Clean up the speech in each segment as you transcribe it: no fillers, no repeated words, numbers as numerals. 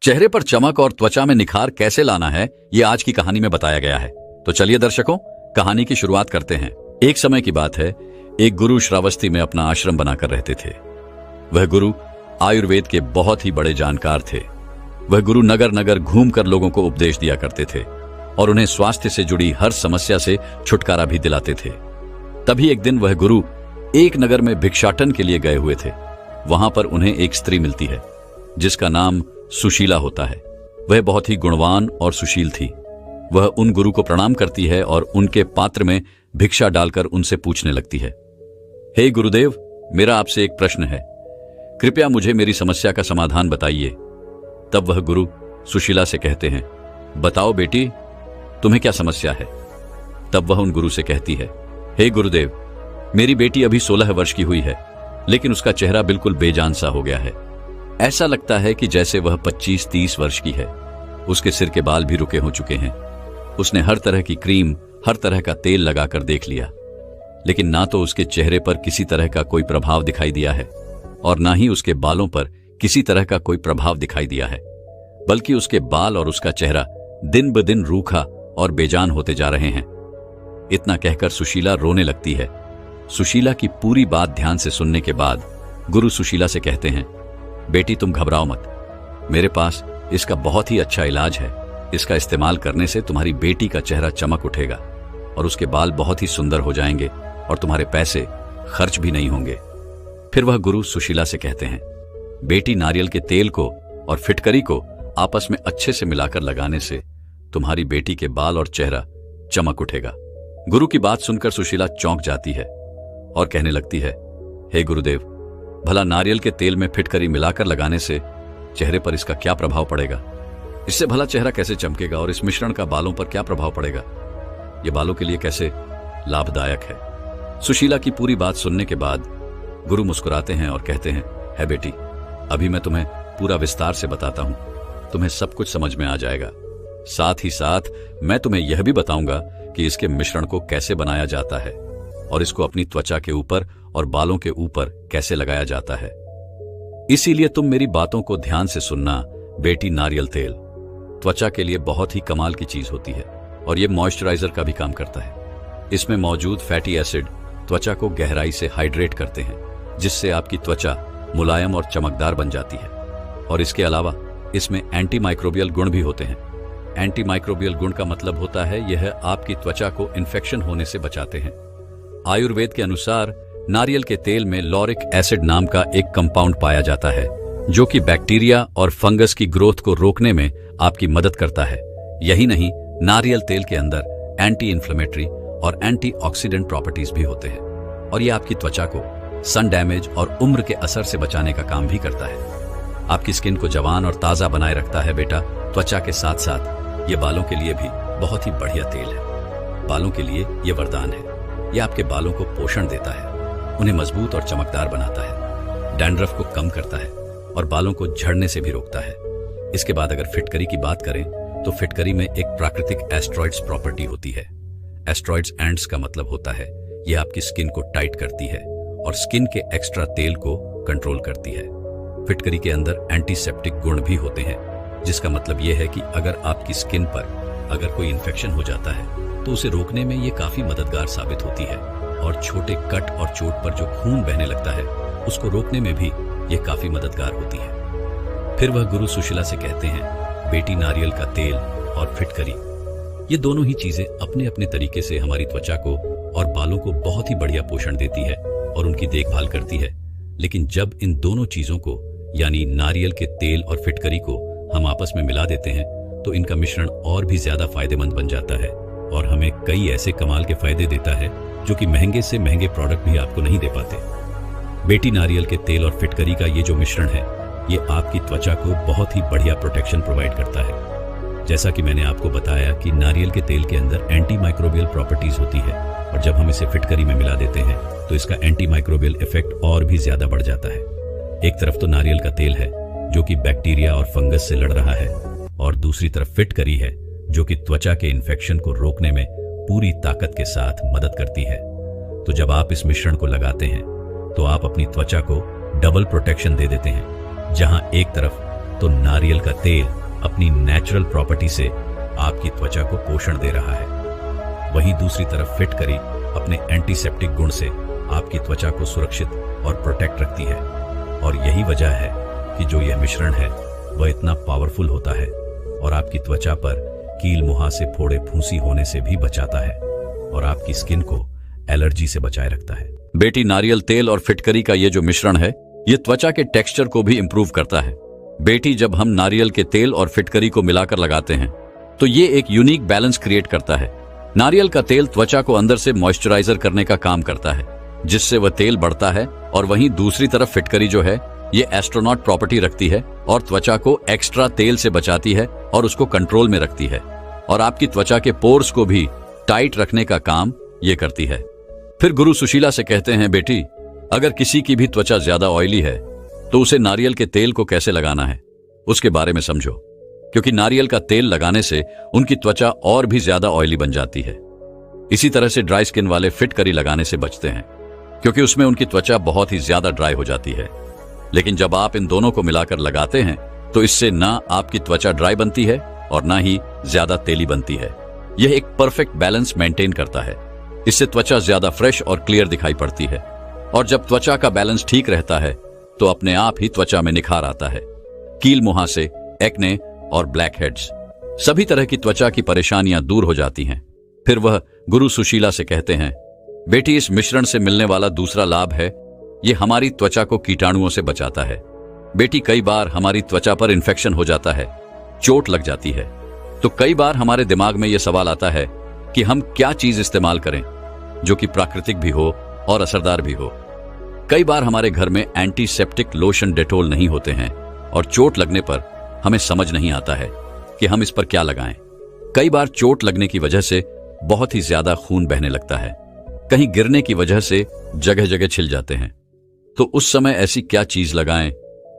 चेहरे पर चमक और त्वचा में निखार कैसे लाना है, ये आज की कहानी में बताया गया है। तो चलिए दर्शकों, कहानी की शुरुआत करते हैं। एक समय की बात है, एक गुरु श्रावस्ती में अपना आश्रम बनाकर रहते थे। वह गुरु आयुर्वेद के बहुत ही बड़े जानकार थे। वह गुरु नगर नगर घूमकर लोगों को उपदेश दिया करते थे और उन्हें स्वास्थ्य से जुड़ी हर समस्या से छुटकारा भी दिलाते थे। तभी एक दिन वह गुरु एक नगर में भिक्षाटन के लिए गए हुए थे। वहां पर उन्हें एक स्त्री मिलती है जिसका नाम सुशीला होता है। वह बहुत ही गुणवान और सुशील थी। वह उन गुरु को प्रणाम करती है और उनके पात्र में भिक्षा डालकर उनसे पूछने लगती है, हे गुरुदेव, मेरा आपसे एक प्रश्न है, कृपया मुझे मेरी समस्या का समाधान बताइए। तब वह गुरु सुशीला से कहते हैं, बताओ बेटी, तुम्हें क्या समस्या है। तब वह उन गुरु से कहती है, हे गुरुदेव, मेरी बेटी अभी 16 वर्ष की हुई है, लेकिन उसका चेहरा बिल्कुल बेजान सा हो गया है। ऐसा लगता है कि जैसे वह 25-30 वर्ष की है। उसके सिर के बाल भी रुके हो चुके हैं। उसने हर तरह की क्रीम, हर तरह का तेल लगाकर देख लिया, लेकिन ना तो उसके चेहरे पर किसी तरह का कोई प्रभाव दिखाई दिया है और ना ही उसके बालों पर किसी तरह का कोई प्रभाव दिखाई दिया है, बल्कि उसके बाल और उसका चेहरा दिन ब दिन रूखा और बेजान होते जा रहे हैं। इतना कहकर सुशीला रोने लगती है। सुशीला की पूरी बात ध्यान से सुनने के बाद गुरु सुशीला से कहते हैं, बेटी तुम घबराओ मत, मेरे पास इसका बहुत ही अच्छा इलाज है। इसका इस्तेमाल करने से तुम्हारी बेटी का चेहरा चमक उठेगा और उसके बाल बहुत ही सुंदर हो जाएंगे और तुम्हारे पैसे खर्च भी नहीं होंगे। फिर वह गुरु सुशीला से कहते हैं, बेटी नारियल के तेल को और फिटकरी को आपस में अच्छे से मिलाकर लगाने से तुम्हारी बेटी के बाल और चेहरा चमक उठेगा। गुरु की बात सुनकर सुशीला चौंक जाती है और कहने लगती है, हे गुरुदेव, भला नारियल के तेल में फिटकरी मिलाकर लगाने से चेहरे पर इसका क्या प्रभाव पड़ेगा? इससे भला चेहरा कैसे चमकेगा और इस मिश्रण का बालों पर क्या प्रभाव पड़ेगा? यह बालों के लिए कैसे लाभदायक है? सुशीला की पूरी बात सुनने के बाद गुरु मुस्कुराते हैं और कहते हैं, है बेटी, अभी मैं तुम्हें पूरा विस्तार से बताता हूं, तुम्हें सब कुछ समझ में आ जाएगा। साथ ही साथ मैं तुम्हें यह भी बताऊंगा कि इसके मिश्रण को कैसे बनाया जाता है और इसको अपनी त्वचा के ऊपर और बालों के ऊपर कैसे लगाया जाता है। इसीलिए तुम मेरी बातों को ध्यान से सुनना बेटी। नारियल तेल त्वचा के लिए बहुत ही कमाल की चीज होती है और यह मॉइस्चराइजर का भी काम करता है। इसमें मौजूद फैटी एसिड त्वचा को गहराई से हाइड्रेट करते हैं, जिससे आपकी त्वचा मुलायम और चमकदार बन जाती है। और इसके अलावा इसमें एंटी माइक्रोबियल गुण भी होते हैं। एंटी माइक्रोबियल गुण का मतलब होता है यह आपकी त्वचा को इन्फेक्शन होने से बचाते हैं। आयुर्वेद के अनुसार नारियल के तेल में लॉरिक एसिड नाम का एक कंपाउंड पाया जाता है, जो कि बैक्टीरिया और फंगस की ग्रोथ को रोकने में आपकी मदद करता है। यही नहीं, नारियल तेल के अंदर एंटी इन्फ्लेमेटरी और एंटीऑक्सीडेंट प्रॉपर्टीज भी होते हैं और यह आपकी त्वचा को सन डैमेज और उम्र के असर से बचाने का काम भी करता है। आपकी स्किन को जवान और ताजा बनाए रखता है बेटा। त्वचा के साथ साथ ये बालों के लिए भी बहुत ही बढ़िया तेल है। बालों के लिए ये वरदान है। यह आपके बालों को पोषण देता है, उन्हें मजबूत और चमकदार बनाता है, डैंड्रफ को कम करता है और बालों को झड़ने से भी रोकता है। इसके बाद अगर फिटकरी की बात करें तो फिटकरी में एक प्राकृतिक एस्ट्रॉइड्स प्रॉपर्टी होती है। एस्ट्रॉइड्स एंड्स का मतलब होता है यह आपकी स्किन को टाइट करती है और स्किन के एक्स्ट्रा तेल को कंट्रोल करती है। फिटकरी के अंदर एंटीसेप्टिक गुण भी होते हैं, जिसका मतलब यह है कि अगर आपकी स्किन पर अगर कोई इन्फेक्शन हो जाता है तो उसे रोकने में यह काफी मददगार साबित होती है और छोटे कट और चोट पर जो खून बहने लगता है उसको रोकने में भी यह काफी मददगार होती है। फिर वह गुरु सुशीला से कहते हैं, बेटी, नारियल का तेल और फिटकरी, ये दोनों ही चीजें अपने अपने तरीके से हमारी त्वचा को और बालों को बहुत ही बढ़िया पोषण देती है और उनकी देखभाल करती है। लेकिन जब इन दोनों चीजों को यानी नारियल के तेल और फिटकरी को हम आपस में मिला देते हैं तो इनका मिश्रण और भी ज्यादा फायदेमंद बन जाता है और हमें कई ऐसे कमाल के फायदे देता है जो कि महंगे से महंगे प्रोडक्ट भी आपको नहीं दे पाते। बेटी, नारियल के तेल और फिटकरी का ये जो मिश्रण है, ये आपकी त्वचा को बहुत ही बढ़िया प्रोटेक्शन प्रोवाइड करता है। जैसा कि मैंने आपको बताया कि नारियल के तेल के अंदर एंटी माइक्रोबियल प्रॉपर्टीज होती है और जब हम इसे फिटकरी में मिला देते हैं तो इसका एंटी माइक्रोबियल इफेक्ट और भी ज्यादा बढ़ जाता है। एक तरफ तो नारियल का तेल है जो कि बैक्टीरिया और फंगस से लड़ रहा है और दूसरी तरफ फिटकरी है जो कि त्वचा के इन्फेक्शन को रोकने में पूरी ताकत के साथ मदद करती है। तो जब आप इस मिश्रण को लगाते हैं तो आप अपनी त्वचा को डबल प्रोटेक्शन दे देते हैं। जहां एक तरफ तो नारियल का तेल अपनी नेचुरल प्रॉपर्टी से आपकी त्वचा को पोषण दे रहा है। वहीं दूसरी तरफ फिटकरी अपने एंटीसेप्टिक गुण से आपकी त्वचा को सुरक्षित और प्रोटेक्ट रखती है। और यही वजह है कि जो यह मिश्रण है वह इतना पावरफुल होता है और आपकी त्वचा पर कील मुहासे, फोड़े, फूंसी होने से भी बचाता है और आपकी स्किन को एलर्जी से बचाए रखता है। बेटी, नारियल तेल और फिटकरी का ये जो मिश्रण है ये त्वचा के टेक्सचर को भी इंप्रूव करता है। बेटी, जब हम नारियल के तेल और फिटकरी को मिलाकर लगाते हैं तो ये एक यूनिक बैलेंस क्रिएट करता है। नारियल का तेल त्वचा को अंदर से मॉइस्चराइजर करने का काम करता है, जिससे वह तेल बढ़ता है, और वहीं दूसरी तरफ फिटकरी जो है ये एस्ट्रोनॉट प्रॉपर्टी रखती है और त्वचा को एक्स्ट्रा तेल से बचाती है और उसको कंट्रोल में रखती है और आपकी त्वचा के पोर्स को भी टाइट रखने का काम ये करती है। फिर गुरु सुशीला से कहते हैं, बेटी, अगर किसी की भी त्वचा ज्यादा ऑयली है तो उसे नारियल के तेल को कैसे लगाना है उसके बारे में समझो, क्योंकि नारियल का तेल लगाने से उनकी त्वचा और भी ज्यादा ऑयली बन जाती है। इसी तरह से ड्राई स्किन वाले फिटकरी लगाने से बचते हैं, क्योंकि उसमें उनकी त्वचा बहुत ही ज्यादा ड्राई हो जाती है। लेकिन जब आप इन दोनों को मिलाकर लगाते हैं तो इससे ना आपकी त्वचा ड्राई बनती है और ना ही ज्यादा तेली बनती है। यह एक परफेक्ट बैलेंस मेंटेन करता है। इससे त्वचा ज्यादा फ्रेश और क्लियर दिखाई पड़ती है, और जब त्वचा का बैलेंस ठीक रहता है तो अपने आप ही त्वचा में निखार आता है। कील मुहासे, एक्ने और ब्लैक हेड्स, सभी तरह की त्वचा की परेशानियां दूर हो जाती हैं। फिर वह गुरु सुशीला से कहते हैं, बेटी, इस मिश्रण से मिलने वाला दूसरा लाभ है ये हमारी त्वचा को कीटाणुओं से बचाता है। बेटी, कई बार हमारी त्वचा पर इन्फेक्शन हो जाता है, चोट लग जाती है, तो कई बार हमारे दिमाग में यह सवाल आता है कि हम क्या चीज इस्तेमाल करें जो कि प्राकृतिक भी हो और असरदार भी हो। कई बार हमारे घर में एंटीसेप्टिक लोशन, डेटोल नहीं होते हैं और चोट लगने पर हमें समझ नहीं आता है कि हम इस पर क्या लगाएं। कई बार चोट लगने की वजह से बहुत ही ज्यादा खून बहने लगता है, कहीं गिरने की वजह से जगह जगह छिल जाते हैं। तो उस समय ऐसी क्या चीज लगाएं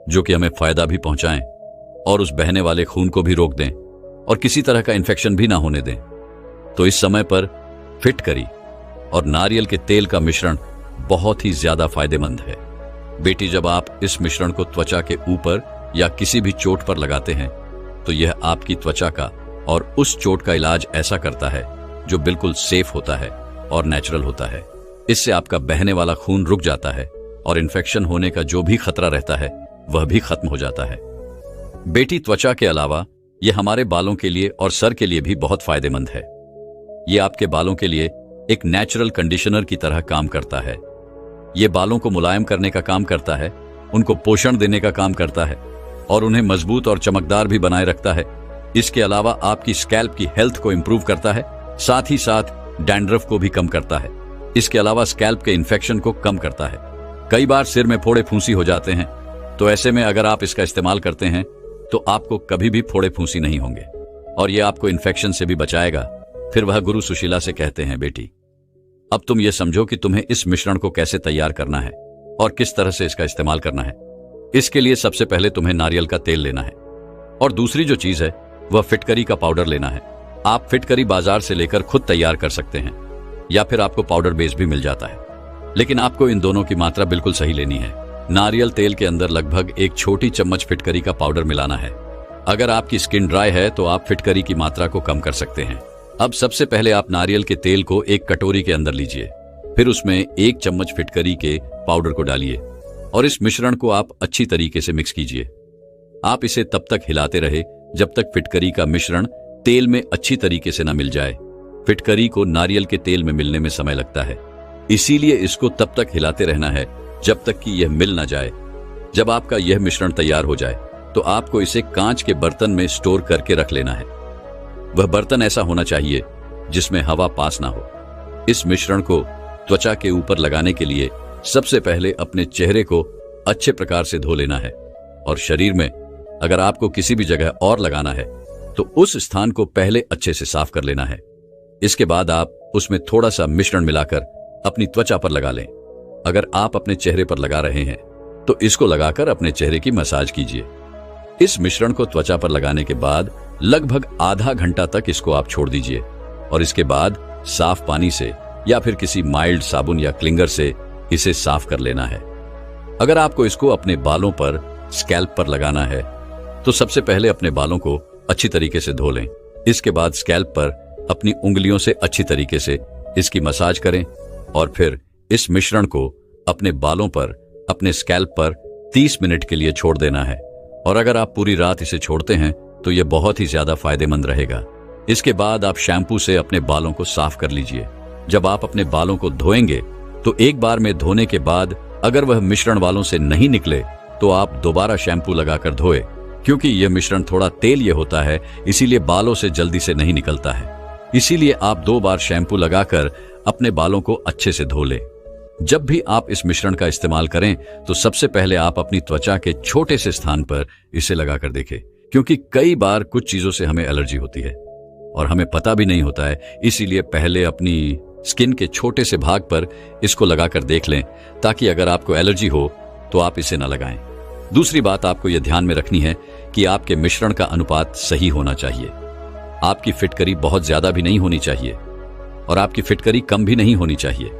जो कि हमें फायदा भी पहुंचाएं और उस बहने वाले खून को भी रोक दें और किसी तरह का इन्फेक्शन भी ना होने दें। तो इस समय पर फिटकरी और नारियल के तेल का मिश्रण बहुत ही ज्यादा फायदेमंद है। बेटी, जब आप इस मिश्रण को त्वचा के ऊपर या किसी भी चोट पर लगाते हैं तो यह आपकी त्वचा का और उस चोट का इलाज ऐसा करता है जो बिल्कुल सेफ होता है और नेचुरल होता है। इससे आपका बहने वाला खून रुक जाता है और इन्फेक्शन होने का जो भी खतरा रहता है वह भी खत्म हो जाता है। बेटी, त्वचा के अलावा यह हमारे बालों के लिए और सर के लिए भी बहुत फायदेमंद है। यह आपके बालों के लिए एक नेचुरल कंडीशनर की तरह काम करता है। यह बालों को मुलायम करने का काम करता है, उनको पोषण देने का काम करता है और उन्हें मजबूत और चमकदार भी बनाए रखता है। इसके अलावा आपकी स्कैल्प की हेल्थ को इंप्रूव करता है, साथ ही साथ डैंड्रफ को भी कम करता है। इसके अलावा स्कैल्प के इन्फेक्शन को कम करता है। कई बार सिर में फोड़े फूंसी हो जाते हैं, तो ऐसे में अगर आप इसका इस्तेमाल करते हैं तो आपको कभी भी फोड़े फूंसी नहीं होंगे और यह आपको इन्फेक्शन से भी बचाएगा। फिर वह गुरु सुशीला से कहते हैं, बेटी, अब तुम ये समझो कि तुम्हें इस मिश्रण को कैसे तैयार करना है और किस तरह से इसका इस्तेमाल करना है। इसके लिए सबसे पहले तुम्हें नारियल का तेल लेना है और दूसरी जो चीज है वह फिटकरी का पाउडर लेना है। आप फिटकरी बाजार से लेकर खुद तैयार कर सकते हैं या फिर आपको पाउडर बेस भी मिल जाता है, लेकिन आपको इन दोनों की मात्रा बिल्कुल सही लेनी है। नारियल तेल के अंदर लगभग 1 छोटी चम्मच फिटकरी का पाउडर मिलाना है। अगर आपकी स्किन ड्राई है तो आप फिटकरी की मात्रा को कम कर सकते हैं। अब सबसे पहले आप नारियल के तेल को एक कटोरी के अंदर लीजिए, फिर उसमें 1 चम्मच फिटकरी के पाउडर को डालिए और इस मिश्रण को आप अच्छी तरीके से मिक्स कीजिए। आप इसे तब तक हिलाते रहे जब तक फिटकरी का मिश्रण तेल में अच्छी तरीके से न मिल जाए। फिटकरी को नारियल के तेल में मिलने में समय लगता है, इसीलिए इसको तब तक हिलाते रहना है जब तक कि यह मिल न जाए। जब आपका यह मिश्रण तैयार हो जाए तो आपको इसे कांच के बर्तन में स्टोर करके रख लेना है। वह बर्तन ऐसा होना चाहिए जिसमें हवा पास ना हो। इस मिश्रण को त्वचा के ऊपर लगाने के लिए सबसे पहले अपने चेहरे को अच्छे प्रकार से धो लेना है और शरीर में अगर आपको किसी भी जगह और लगाना है तो उस स्थान को पहले अच्छे से साफ कर लेना है। इसके बाद आप उसमें थोड़ा सा मिश्रण मिलाकर अपनी त्वचा पर लगा लें। अगर आप अपने चेहरे पर लगा रहे हैं तो इसको लगाकर अपने चेहरे की मसाज कीजिए। इस मिश्रण को त्वचा पर लगाने के बाद लगभग आधा घंटा तक इसको आप छोड़ दीजिए और इसके बाद साफ पानी से या फिर किसी माइल्ड साबुन या क्लिंगर से इसे साफ कर लेना है। अगर आपको इसको अपने बालों पर, स्कैल्प पर लगाना है तो सबसे पहले अपने बालों को अच्छी तरीके से धो लें। इसके बाद स्कैल्प पर अपनी उंगलियों से अच्छी तरीके से इसकी मसाज करें और फिर इस मिश्रण को अपने बालों पर, अपने स्कैल्प पर 30 मिनट के लिए छोड़ देना है। और अगर आप पूरी रात इसे छोड़ते हैं तो यह बहुत ही ज्यादा फायदेमंद रहेगा। इसके बाद आप शैम्पू से अपने बालों को साफ कर लीजिए। जब आप अपने बालों को धोएंगे तो एक बार में धोने के बाद अगर वह मिश्रण बालों से नहीं निकले तो आप दोबारा शैम्पू लगाकर धोए, क्योंकि यह मिश्रण थोड़ा तेलीय होता है, इसीलिए बालों से जल्दी से नहीं निकलता है। इसीलिए आप 2 बार शैम्पू लगाकर अपने बालों को अच्छे से धो लें। जब भी आप इस मिश्रण का इस्तेमाल करें तो सबसे पहले आप अपनी त्वचा के छोटे से स्थान पर इसे लगाकर देखें, क्योंकि कई बार कुछ चीजों से हमें एलर्जी होती है और हमें पता भी नहीं होता है। इसीलिए पहले अपनी स्किन के छोटे से भाग पर इसको लगाकर देख लें, ताकि अगर आपको एलर्जी हो तो आप इसे न लगाएं। दूसरी बात आपको यह ध्यान में रखनी है कि आपके मिश्रण का अनुपात सही होना चाहिए। आपकी फिटकरी बहुत ज्यादा भी नहीं होनी चाहिए और आपकी फिटकरी कम भी नहीं होनी चाहिए।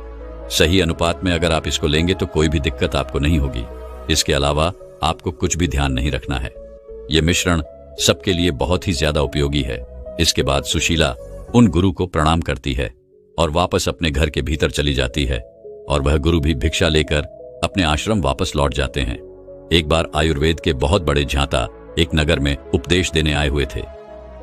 सही अनुपात में अगर आप इसको लेंगे तो कोई भी दिक्कत आपको नहीं होगी। इसके अलावा आपको कुछ भी ध्यान नहीं रखना है। यह मिश्रण सबके लिए बहुत ही ज्यादा उपयोगी है। इसके बाद सुशीला उन गुरु को प्रणाम करती है और वापस अपने घर के भीतर चली जाती है और वह गुरु भी भिक्षा लेकर अपने आश्रम वापस लौट जाते हैं। एक बार आयुर्वेद के बहुत बड़े झांता एक नगर में उपदेश देने आए हुए थे।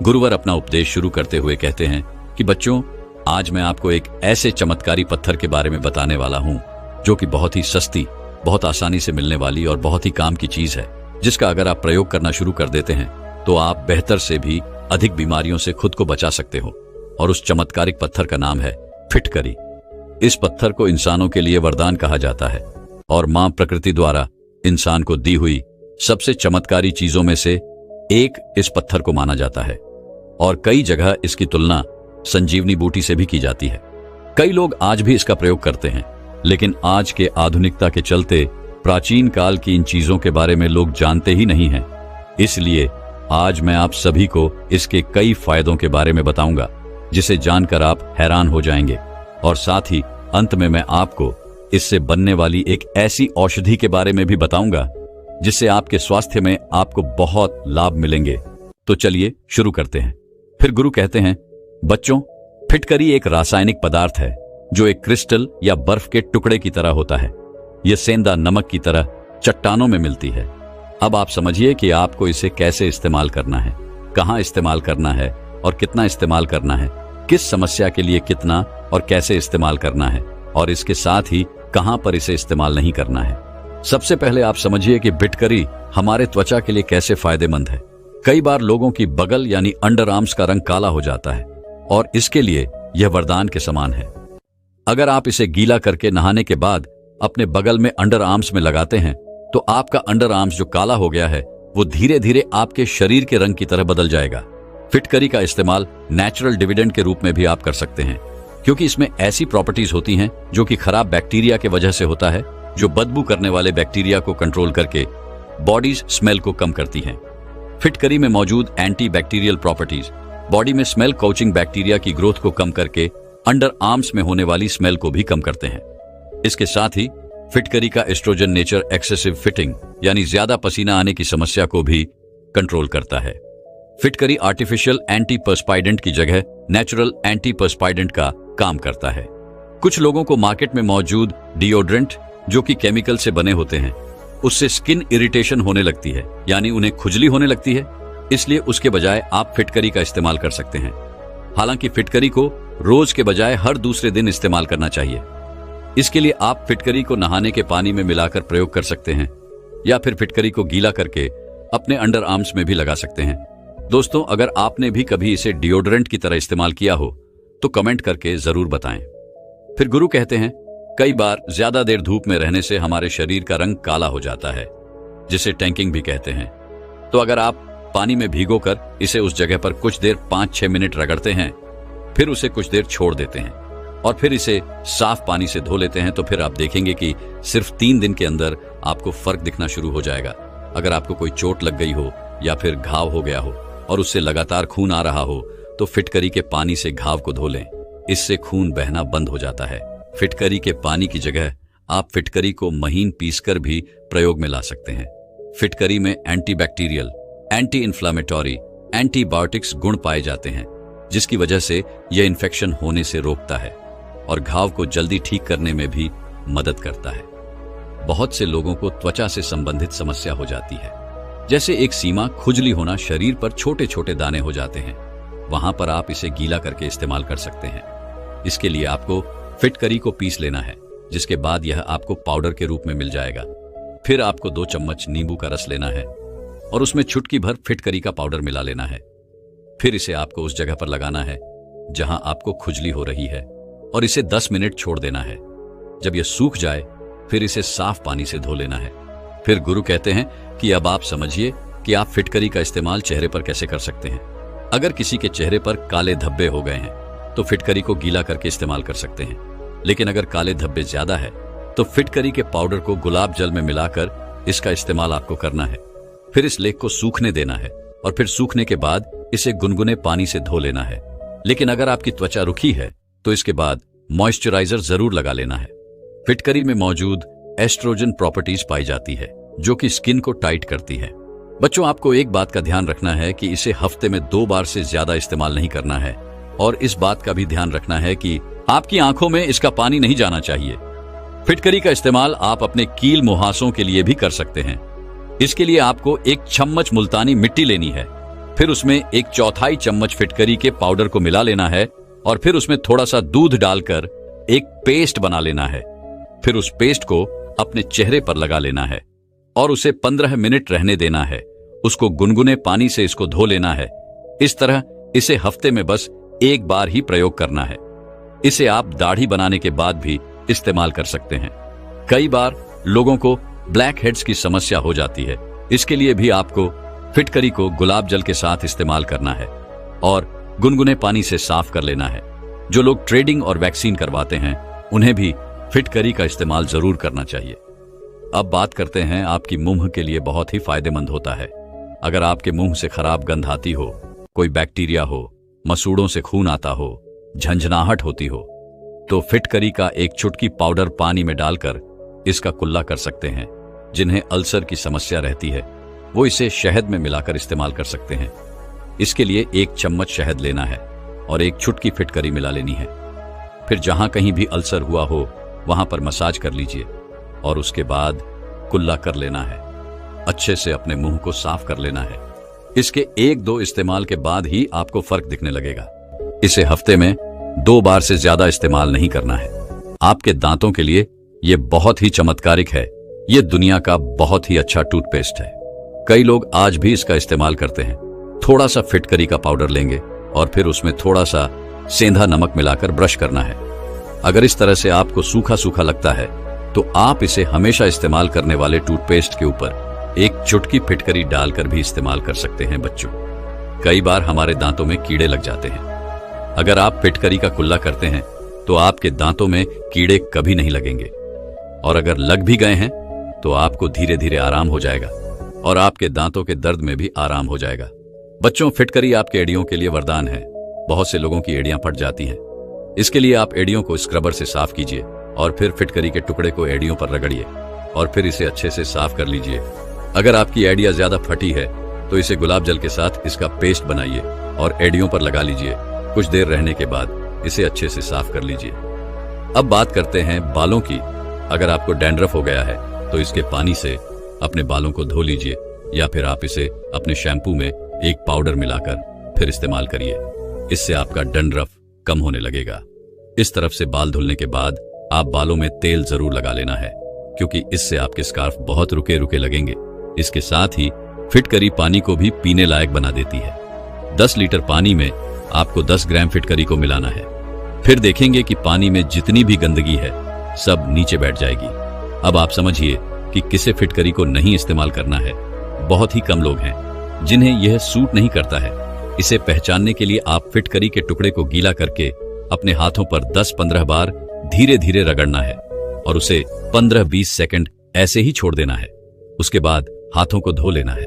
गुरुवर अपना उपदेश शुरू करते हुए कहते हैं कि बच्चों, आज मैं आपको एक ऐसे चमत्कारी पत्थर के बारे में बताने वाला हूं जो कि बहुत ही सस्ती, बहुत आसानी से मिलने वाली और बहुत ही काम की चीज है, जिसका अगर आप प्रयोग करना शुरू कर देते हैं तो आप बेहतर से भी अधिक बीमारियों से खुद को बचा सकते हो। और उस चमत्कारिक पत्थर का नाम है फिटकरी। इस पत्थर को इंसानों के लिए वरदान कहा जाता है और मां प्रकृति द्वारा इंसान को दी हुई सबसे चमत्कारी चीजों में से एक इस पत्थर को माना जाता है और कई जगह इसकी तुलना संजीवनी बूटी से भी की जाती है। कई लोग आज भी इसका प्रयोग करते हैं, लेकिन आज के आधुनिकता के चलते प्राचीन काल की इन चीजों के बारे में लोग जानते ही नहीं हैं। इसलिए आज मैं आप सभी को इसके कई फायदों के बारे में बताऊंगा, जिसे जानकर आप हैरान हो जाएंगे। और साथ ही अंत में मैं आपको इससे बनने वाली एक ऐसी औषधि के बारे में भी बताऊंगा जिससे आपके स्वास्थ्य में आपको बहुत लाभ मिलेंगे। तो चलिए शुरू करते हैं। फिर गुरु कहते हैं, बच्चों, फिटकरी एक रासायनिक पदार्थ है जो एक क्रिस्टल या बर्फ के टुकड़े की तरह होता है। यह सेंधा नमक की तरह चट्टानों में मिलती है। अब आप समझिए कि आपको इसे कैसे इस्तेमाल करना है, कहां इस्तेमाल करना है और कितना इस्तेमाल करना है, किस समस्या के लिए कितना और कैसे इस्तेमाल करना है, और इसके साथ ही कहां पर इसे इस्तेमाल नहीं करना है। सबसे पहले आप समझिए कि फिटकरी हमारे त्वचा के लिए कैसे फायदेमंद है। कई बार लोगों की बगल यानी अंडर आर्म्स का रंग काला हो जाता है और इसके लिए यह वरदान के समान है। अगर आप इसे गीला करके नहाने के बाद अपने बगल में अंडर आर्म्स में लगाते हैं तो आपका अंडर आर्म्स जो काला हो गया है वो धीरे धीरे आपके शरीर के रंग की तरह बदल जाएगा। फिटकरी का इस्तेमाल नेचुरल डिविडेंड के रूप में भी आप कर सकते हैं, क्योंकि इसमें ऐसी प्रॉपर्टीज होती हैं जो कि खराब बैक्टीरिया के वजह से होता है, जो बदबू करने वाले बैक्टीरिया को कंट्रोल करके बॉडीज स्मेल को कम करती हैं। फिटकरी में मौजूद एंटी बैक्टीरियल प्रॉपर्टीज बॉडी में स्मेल काउचिंग बैक्टीरिया की ग्रोथ को कम करके अंडर आर्म्स में होने वाली स्मेल को भी कम करते हैं। इसके साथ ही फिटकरी का एस्ट्रोजन नेचर एक्सेसिव फिटिंग यानी ज्यादा पसीना आने की समस्या को भी कंट्रोल करता है। फिटकरी आर्टिफिशियल एंटी पर्सपाइडेंट की जगह नेचुरल एंटी पर्सपाइडेंट का काम करता है। कुछ लोगों को मार्केट में मौजूद डिओड्रेंट जो कि केमिकल से बने होते हैं, उससे स्किन इरिटेशन होने लगती है, यानी उन्हें खुजली होने लगती है। इसलिए उसके बजाय आप फिटकरी का इस्तेमाल कर सकते हैं। हालांकि फिटकरी को रोज के बजाय हर दूसरे दिन इस्तेमाल करना चाहिए। इसके लिए आप फिटकरी को नहाने के पानी में मिलाकर प्रयोग कर सकते हैं या फिर फिटकरी को गीला करके अपने अंडर आर्म्स में भी लगा सकते हैं। दोस्तों, अगर आपने भी कभी इसे डिओड्रेंट की तरह इस्तेमाल किया हो तो कमेंट करके जरूर बताएं। फिर गुरु कहते हैं, कई बार ज्यादा देर धूप में रहने से हमारे शरीर का रंग काला हो जाता है, जिसे टैंकिंग भी कहते हैं। तो अगर आप पानी में भिगोकर इसे उस जगह पर कुछ देर 5-6 मिनट रगड़ते हैं, फिर उसे कुछ देर छोड़ देते हैं और फिर इसे साफ पानी से धो लेते हैं, तो फिर आप देखेंगे कि सिर्फ 3 दिन के अंदर आपको फर्क दिखना शुरू हो जाएगा। अगर आपको कोई चोट लग गई हो या फिर घाव हो गया हो और उससे लगातार खून आ रहा हो तो फिटकरी के पानी से घाव को धो लें। इससे खून बहना बंद हो जाता है। फिटकरी के पानी की जगह आप फिटकरी को महीन पीसकर भी प्रयोग में ला सकते हैं। फिटकरी में एंटीबैक्टीरियल एंटी इन्फ्लामेटरी, एंटीबायोटिक्स गुण पाए जाते हैं, जिसकी वजह से यह इन्फेक्शन होने से रोकता है और घाव को जल्दी ठीक करने में भी मदद करता है। बहुत से लोगों को त्वचा से संबंधित समस्या हो जाती है, जैसे एक सीमा, खुजली होना, शरीर पर छोटे छोटे दाने हो जाते हैं। वहां पर आप इसे गीला करके इस्तेमाल कर सकते हैं। इसके लिए आपको फिटकरी को पीस लेना है, जिसके बाद यह आपको पाउडर के रूप में मिल जाएगा। फिर आपको 2 चम्मच नींबू का रस लेना है और उसमें चुटकी भर फिटकरी का पाउडर मिला लेना है। फिर इसे आपको उस जगह पर लगाना है जहां आपको खुजली हो रही है और इसे 10 मिनट छोड़ देना है। जब यह सूख जाए फिर इसे साफ पानी से धो लेना है। फिर गुरु कहते हैं कि अब आप समझिए कि आप फिटकरी का इस्तेमाल चेहरे पर कैसे कर सकते हैं। अगर किसी के चेहरे पर काले धब्बे हो गए हैं तो फिटकरी को गीला करके इस्तेमाल कर सकते हैं, लेकिन अगर काले धब्बे ज्यादा है तो फिटकरी के पाउडर को गुलाब जल में मिलाकर इसका इस्तेमाल आपको करना है। फिर इस लेप को सूखने देना है और फिर सूखने के बाद इसे गुनगुने पानी से धो लेना है। लेकिन अगर आपकी त्वचा रुखी है तो इसके बाद मॉइस्चराइजर जरूर लगा लेना है। फिटकरी में मौजूद एस्ट्रोजन प्रॉपर्टीज पाई जाती है जो कि स्किन को टाइट करती है। बच्चों, आपको एक बात का ध्यान रखना है कि इसे हफ्ते में 2 बार से ज्यादा इस्तेमाल नहीं करना है और इस बात का भी ध्यान रखना है कि आपकी आंखों में इसका पानी नहीं जाना चाहिए। फिटकरी का इस्तेमाल आप अपने कील मुहासों के लिए भी कर सकते हैं। इसके लिए आपको 1 चम्मच मुल्तानी मिट्टी लेनी है, फिर उसमें 1/4 चम्मच फिटकरी के पाउडर को मिला लेना है और फिर उसमें थोड़ा सा दूध डालकर एक पेस्ट बना लेना है। फिर उस पेस्ट को अपने चेहरे पर लगा लेना है और उसे 15 मिनट रहने देना है। उसको गुनगुने पानी से इसको धो लेना है। इस तरह इसे हफ्ते में बस 1 बार ही प्रयोग करना है। इसे आप दाढ़ी बनाने के बाद भी इस्तेमाल कर सकते हैं। कई बार लोगों को ब्लैक हेड्स की समस्या हो जाती है। इसके लिए भी आपको फिटकरी को गुलाब जल के साथ इस्तेमाल करना है और गुनगुने पानी से साफ कर लेना है। जो लोग ट्रेडिंग और वैक्सीन करवाते हैं उन्हें भी फिटकरी का इस्तेमाल जरूर करना चाहिए। अब बात करते हैं आपकी मुंह के लिए बहुत ही फायदेमंद होता है। अगर आपके मुंह से खराब गंध आती हो, कोई बैक्टीरिया हो, मसूड़ों से खून आता हो, झंझनाहट होती हो, तो फिटकरी का एक चुटकी पाउडर पानी में डालकर इसका कुल्ला कर सकते हैं। जिन्हें अल्सर की समस्या रहती है वो इसे शहद में मिलाकर इस्तेमाल कर सकते हैं। इसके लिए 1 चम्मच शहद लेना है और 1 चुटकी फिटकरी मिला लेनी है। फिर जहां कहीं भी अल्सर हुआ हो वहां पर मसाज कर लीजिए और उसके बाद कुल्ला कर लेना है। अच्छे से अपने मुंह को साफ कर लेना है। इसके 1-2 इस्तेमाल के बाद ही आपको फर्क दिखने लगेगा। इसे हफ्ते में 2 बार से ज्यादा इस्तेमाल नहीं करना है। आपके दांतों के लिए यह बहुत ही चमत्कारिक है। यह दुनिया का बहुत ही अच्छा टूथपेस्ट है। कई लोग आज भी इसका इस्तेमाल करते हैं। थोड़ा सा फिटकरी का पाउडर लेंगे और फिर उसमें थोड़ा सा सेंधा नमक मिलाकर ब्रश करना है। अगर इस तरह से आपको सूखा सूखा लगता है तो आप इसे हमेशा इस्तेमाल करने वाले टूथपेस्ट के ऊपर 1 चुटकी फिटकरी डालकर भी इस्तेमाल कर सकते हैं। बच्चों, कई बार हमारे दांतों में कीड़े लग जाते हैं। अगर आप फिटकरी का कुल्ला करते हैं तो आपके दांतों में कीड़े कभी नहीं लगेंगे और अगर लग भी गए हैं तो आपको धीरे धीरे आराम हो जाएगा और आपके दांतों के दर्द में भी आराम हो जाएगा। बच्चों, फिटकरी आपके एड़ियों के लिए वरदान है। बहुत से लोगों की एड़ियां फट जाती हैं। इसके लिए आप एड़ियों को स्क्रबर से साफ कीजिए और फिर फिटकरी के टुकड़े को एड़ियों पर रगड़िए और फिर इसे अच्छे से साफ कर लीजिए। अगर आपकी एड़ियां ज्यादा फटी है तो इसे गुलाब जल के साथ इसका पेस्ट बनाइए और एड़ियों पर लगा लीजिए। कुछ देर रहने के बाद इसे अच्छे से साफ कर लीजिए। अब बात करते हैं बालों की। अगर आपको डैंड्रफ हो गया है तो इसके पानी से अपने बालों को धो लीजिए या फिर आप इसे अपने शैम्पू में एक पाउडर मिलाकर फिर इस्तेमाल करिए। इससे आपका डैंड्रफ कम होने लगेगा। इस तरफ से बाल धुलने के बाद आप बालों में तेल जरूर लगा लेना है, क्योंकि इससे आपके स्कार्फ बहुत रुके रुके लगेंगे। इसके साथ ही फिटकरी पानी को भी पीने लायक बना देती है। 10 लीटर पानी में आपको 10 ग्राम फिटकरी को मिलाना है। फिर देखेंगे कि पानी में जितनी भी गंदगी है सब नीचे बैठ जाएगी। अब आप समझिए कि किसे फिटकरी को नहीं इस्तेमाल करना है। बहुत ही कम लोग हैं जिन्हें यह सूट नहीं करता है। इसे पहचानने के लिए आप फिटकरी के टुकड़े को गीला करके अपने हाथों पर 10-15 बार धीरे धीरे रगड़ना है और उसे 15-20 सेकंड ऐसे ही छोड़ देना है। उसके बाद हाथों को धो लेना है।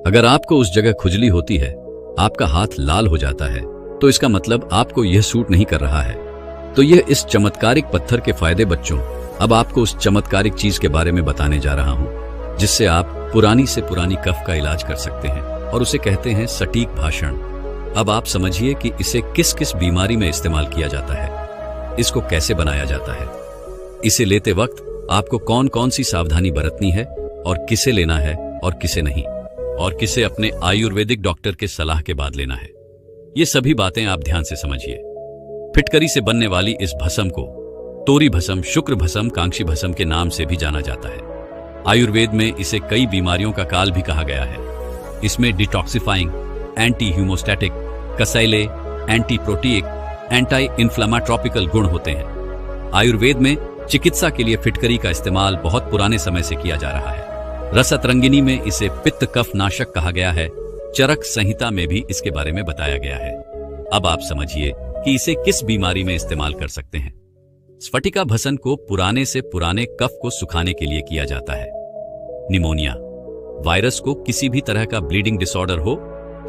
अगर आपको उस जगह खुजली होती है, आपका हाथ लाल हो जाता है, तो इसका मतलब आपको यह सूट नहीं कर रहा है। तो यह इस चमत्कारिक पत्थर के फायदे। बच्चों, अब आपको उस चमत्कारिक चीज के बारे में बताने जा रहा हूं जिससे आप पुरानी से पुरानी कफ का इलाज कर सकते हैं। और उसे कहते हैं सटीक भाषण। अब आप समझिए कि इसे किस किस बीमारी में इस्तेमाल किया जाता है, इसको कैसे बनाया जाता है, इसे लेते वक्त आपको कौन कौन सी सावधानी बरतनी है और किसे लेना है और किसे नहीं, और किसे अपने आयुर्वेदिक डॉक्टर के सलाह के बाद लेना है। ये सभी बातें आप ध्यान से समझिए। फिटकरी से बनने वाली इस भस्म को तोरी भस्म, शुक्र भस्म, कांक्षी भस्म के नाम से भी जाना जाता है। आयुर्वेद में इसे कई बीमारियों का काल भी कहा गया है। इसमें डिटॉक्सिफाइंग, एंटी ह्यूमोस्टैटिक, कसैले, एंटी प्रोटीक, एंटी इन्फ्लामेट्रोपिकल गुण होते हैं। आयुर्वेद में चिकित्सा के लिए फिटकरी का इस्तेमाल बहुत पुराने समय से किया जा रहा है। रसत रंगिनी में इसे पित्त कफ नाशक कहा गया है। चरक संहिता में भी इसके बारे में बताया गया है। अब आप समझिए कि इसे किस बीमारी में इस्तेमाल कर सकते हैं। स्फटिका भसन को पुराने से पुराने कफ को सुखाने के लिए किया जाता है। निमोनिया वायरस को किसी भी तरह का ब्लीडिंग डिसऑर्डर हो,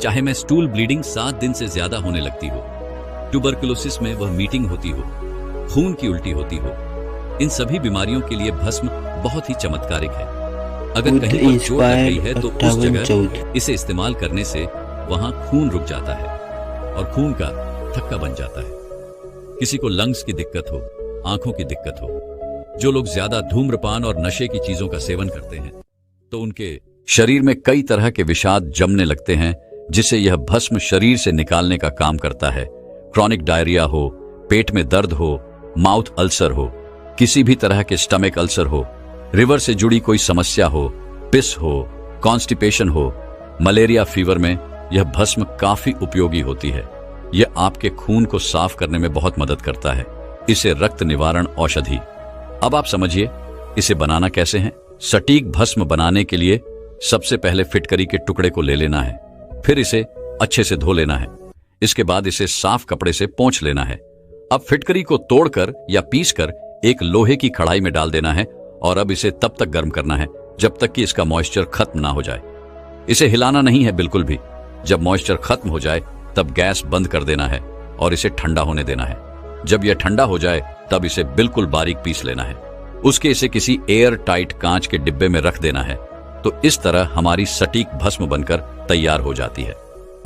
चाहे में स्टूल ब्लीडिंग 7 दिन से ज्यादा होने लगती हो, ट्यूबरकुलोसिस में वह मीटिंग होती हो, खून की उल्टी होती हो, इन सभी बीमारियों के लिए भस्म बहुत ही चमत्कारिक है। अगर कहीं पर चोट लग गई है तो उस जगह इसे इस्तेमाल करने से वहां खून रुक जाता है और खून का थक्का बन जाता है। किसी को लंग्स की दिक्कत हो, आंखों की दिक्कत हो, जो लोग ज्यादा धूम्रपान और नशे की चीजों का सेवन करते हैं तो उनके शरीर में कई तरह के विषाद जमने लगते हैं, जिसे यह भस्म शरीर से निकालने का काम करता है। क्रॉनिक डायरिया हो, पेट में दर्द हो, माउथ अल्सर हो, किसी भी तरह के स्टमक अल्सर हो, रिवर से जुड़ी कोई समस्या हो, पिस हो, कॉन्स्टिपेशन हो, मलेरिया फीवर में यह भस्म काफी उपयोगी होती है। यह आपके खून को साफ करने में बहुत मदद करता है। इसे रक्त निवारण औषधि। अब आप समझिए इसे बनाना कैसे है। सटीक भस्म बनाने के लिए सबसे पहले फिटकरी के टुकड़े को ले लेना है, फिर इसे अच्छे से धो लेना है। इसके बाद इसे साफ कपड़े से पोंछ लेना है। अब फिटकरी को तोड़कर या पीसकर एक लोहे की कढ़ाई में डाल देना है और अब इसे तब तक गर्म करना है जब तक कि इसका मॉइस्चर खत्म ना हो जाए। इसे हिलाना नहीं है बिल्कुल भी। जब मॉइस्चर खत्म हो जाए तब गैस बंद कर देना है और इसे ठंडा होने देना है। जब यह ठंडा हो जाए तब इसे बिल्कुल बारीक पीस लेना है। उसके इसे किसी एयर टाइट कांच के डिब्बे में रख देना है। तो इस तरह हमारी सटीक भस्म बनकर तैयार हो जाती है।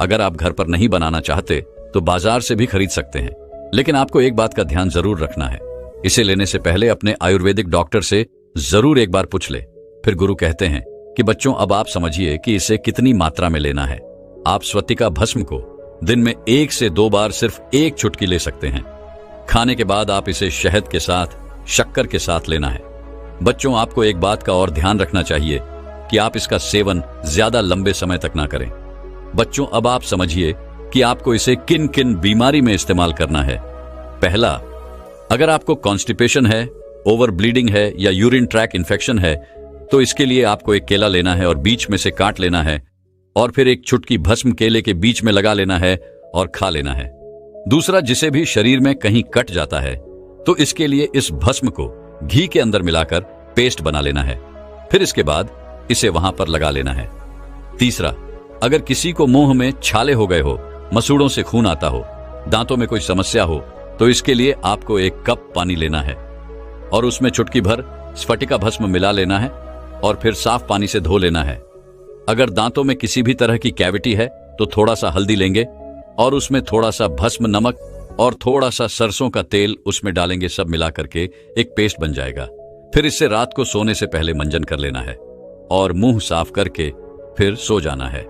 अगर आप घर पर नहीं बनाना चाहते तो बाजार से भी खरीद सकते हैं, लेकिन आपको एक बात का ध्यान जरूर रखना है। इसे लेने से पहले अपने आयुर्वेदिक डॉक्टर से जरूर एक बार पूछ ले। फिर गुरु कहते हैं कि बच्चों अब आप समझिए कि इसे कितनी मात्रा में लेना है। आप स्फटिका भस्म को दिन में 1 से 2 बार सिर्फ 1 चुटकी ले सकते हैं। खाने के बाद आप इसे शहद के साथ, शक्कर के साथ लेना है। बच्चों आपको एक बात का और ध्यान रखना चाहिए कि आप इसका सेवन ज्यादा लंबे समय तक ना करें। बच्चों अब आप समझिए कि आपको इसे किन किन बीमारी में इस्तेमाल करना है। पहला, अगर आपको कॉन्स्टिपेशन है, ओवर ब्लीडिंग है या यूरिन ट्रैक इन्फेक्शन है तो इसके लिए आपको एक केला लेना है और बीच में से काट लेना है और फिर एक चुटकी भस्म केले के बीच में लगा लेना है और खा लेना है। दूसरा, जिसे भी शरीर में कहीं कट जाता है तो इसके लिए इस भस्म को घी के अंदर मिलाकर पेस्ट बना लेना है, फिर इसके बाद इसे वहां पर लगा लेना है। तीसरा, अगर किसी को मुंह में छाले हो गए हो, मसूड़ों से खून आता हो, दांतों में कोई समस्या हो तो इसके लिए आपको 1 कप पानी लेना है और उसमें चुटकी भर स्फटिका भस्म मिला लेना है और फिर साफ पानी से धो लेना है। अगर दांतों में किसी भी तरह की कैविटी है तो थोड़ा सा हल्दी लेंगे और उसमें थोड़ा सा भस्म, नमक और थोड़ा सा सरसों का तेल उसमें डालेंगे। सब मिला करके एक पेस्ट बन जाएगा। फिर इससे रात को सोने से पहले मंजन कर लेना है और मुंह साफ करके फिर सो जाना है।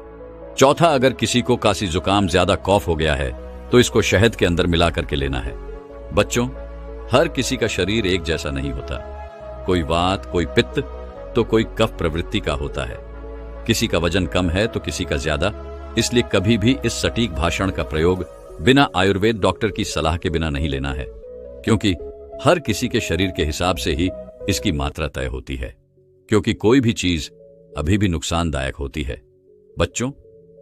चौथा, अगर किसी को काशी जुकाम, ज्यादा कॉफ हो गया है तो इसको शहद के अंदर मिला करके लेना है। बच्चों, हर किसी का शरीर एक जैसा नहीं होता। कोई वात, कोई पित्त तो कोई कफ प्रवृत्ति का होता है। किसी का वजन कम है तो किसी का ज्यादा। इसलिए कभी भी इस सटीक भाषण का प्रयोग बिना आयुर्वेद डॉक्टर की सलाह के बिना नहीं लेना है, क्योंकि हर किसी के शरीर के हिसाब से ही इसकी मात्रा तय होती है, क्योंकि कोई भी चीज अभी भी नुकसानदायक होती है। बच्चों,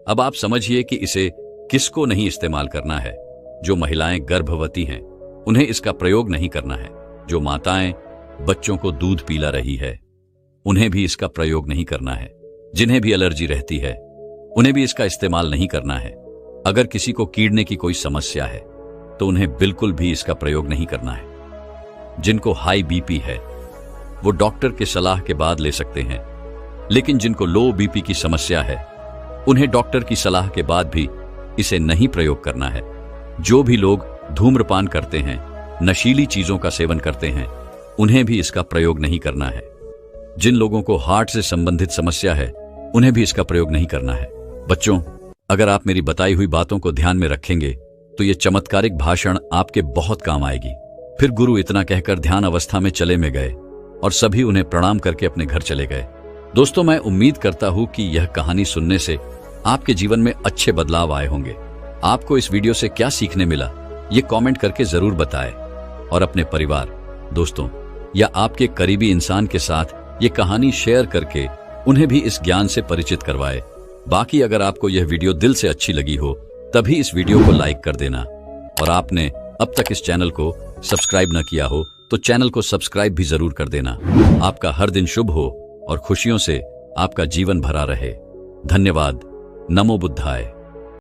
अब आप समझिए कि इसे किसको नहीं इस्तेमाल करना है। जो महिलाएं गर्भवती हैं उन्हें इसका प्रयोग नहीं करना है। जो माताएं बच्चों को दूध पिला रही है उन्हें भी इसका प्रयोग नहीं करना है। जिन्हें भी एलर्जी रहती है उन्हें भी इसका इस्तेमाल नहीं करना है। अगर किसी को कीड़ने की कोई समस्या है तो उन्हें बिल्कुल भी इसका प्रयोग नहीं करना है। जिनको हाई बीपी है वो डॉक्टर के सलाह के बाद ले सकते हैं, लेकिन जिनको लो बीपी की समस्या है उन्हें डॉक्टर की सलाह के बाद भी इसे नहीं प्रयोग करना है। जो भी लोग धूम्रपान करते हैं, नशीली चीजों का सेवन करते हैं, उन्हें भी इसका प्रयोग नहीं करना है। जिन लोगों को हार्ट से संबंधित समस्या है, उन्हें भी इसका प्रयोग नहीं करना है। बच्चों, अगर आप मेरी बताई हुई बातों को ध्यान में रखेंगे तो ये चमत्कारिक भाषण आपके बहुत काम आएगी। फिर गुरु इतना कहकर ध्यान अवस्था में चले में गए और सभी उन्हें प्रणाम करके अपने घर चले गए। दोस्तों, मैं उम्मीद करता हूं कि यह कहानी सुनने से आपके जीवन में अच्छे बदलाव आए होंगे। आपको इस वीडियो से क्या सीखने मिला, ये कमेंट करके जरूर बताएं और अपने परिवार, दोस्तों या आपके करीबी इंसान के साथ ये कहानी शेयर करके उन्हें भी इस ज्ञान से परिचित करवाएं। बाकी अगर आपको यह वीडियो दिल से अच्छी लगी हो तभी इस वीडियो को लाइक कर देना, और आपने अब तक इस चैनल को सब्सक्राइब न किया हो तो चैनल को सब्सक्राइब भी जरूर कर देना। आपका हर दिन शुभ हो और खुशियों से आपका जीवन भरा रहे। धन्यवाद। नमो बुद्धाय।